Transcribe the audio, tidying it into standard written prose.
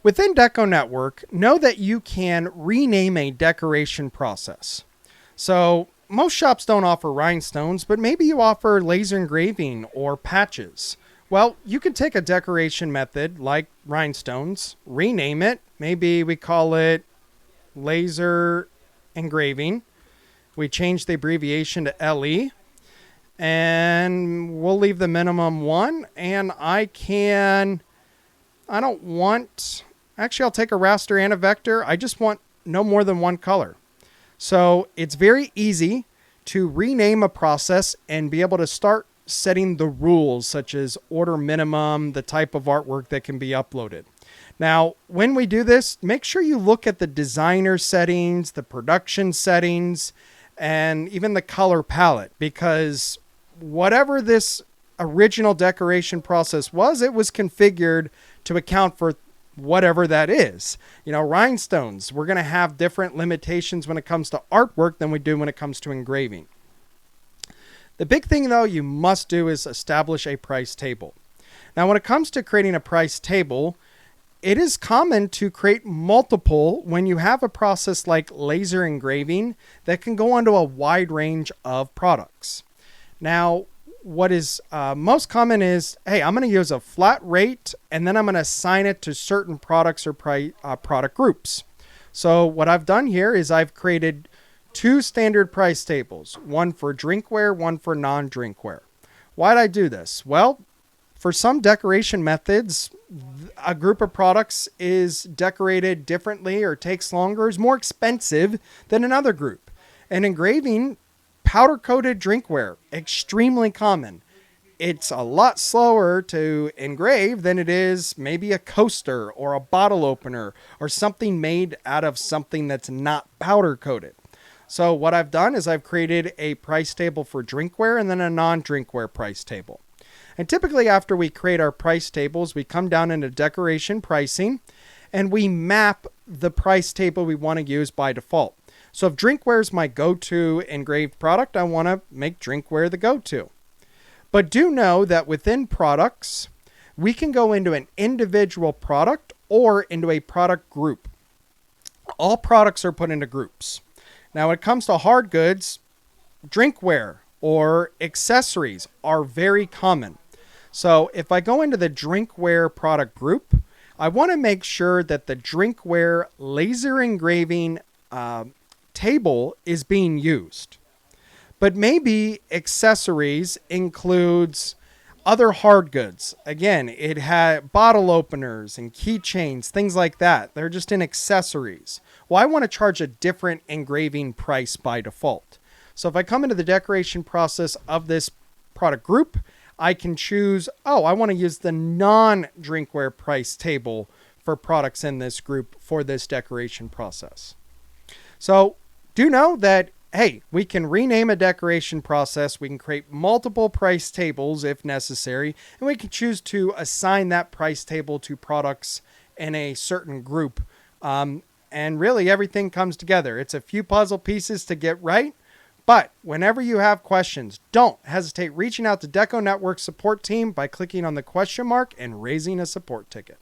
Within DecoNetwork, know that you can rename a decoration process. So most shops don't offer rhinestones, but maybe you offer laser engraving or patches. Well, you can take a decoration method like rhinestones, rename it. Maybe we call it laser engraving. We change the abbreviation to LE, and we'll leave the minimum 1. And actually I'll take a raster and a vector. I just want no more than one color. So it's very easy to rename a process and be able to start setting the rules, such as order minimum, the type of artwork that can be uploaded. Now, when we do this, make sure you look at the designer settings, the production settings, and even the color palette, because whatever this original decoration process was, it was configured to account for whatever that is. You know, rhinestones, we're going to have different limitations when it comes to artwork than we do when it comes to engraving. The big thing, though, you must do is establish a price table. Now, when it comes to creating a price table, it is common to create multiple when you have a process like laser engraving that can go onto a wide range of products. Now, what is most common is, hey, I'm going to use a flat rate and then I'm going to assign it to certain products or product groups. So what I've done here is I've created 2 standard price tables, one for drinkware, one for non-drinkware. Why did I do this? Well, for some decoration methods, a group of products is decorated differently or takes longer, is more expensive than another group. And engraving, powder-coated drinkware, extremely common. It's a lot slower to engrave than it is maybe a coaster or a bottle opener or something made out of something that's not powder-coated. So what I've done is I've created a price table for drinkware and then a non-drinkware price table. And typically after we create our price tables, we come down into decoration pricing and we map the price table we want to use by default. So if drinkware is my go-to engraved product, I want to make drinkware the go-to. But do know that within products, we can go into an individual product or into a product group. All products are put into groups. Now, when it comes to hard goods, drinkware or accessories are very common. So if I go into the drinkware product group, I want to make sure that the drinkware laser engraving table is being used. But maybe accessories includes other hard goods. Again, it had bottle openers and keychains, things like that. They're just in accessories. Well, I want to charge a different engraving price by default. So if I come into the decoration process of this product group, I can choose, I want to use the non-drinkware price table for products in this group for this decoration process. So do know that, hey, we can rename a decoration process. We can create multiple price tables if necessary, and we can choose to assign that price table to products in a certain group. And really everything comes together. It's a few puzzle pieces to get right. But whenever you have questions, don't hesitate reaching out to DecoNetwork support team by clicking on the question mark and raising a support ticket.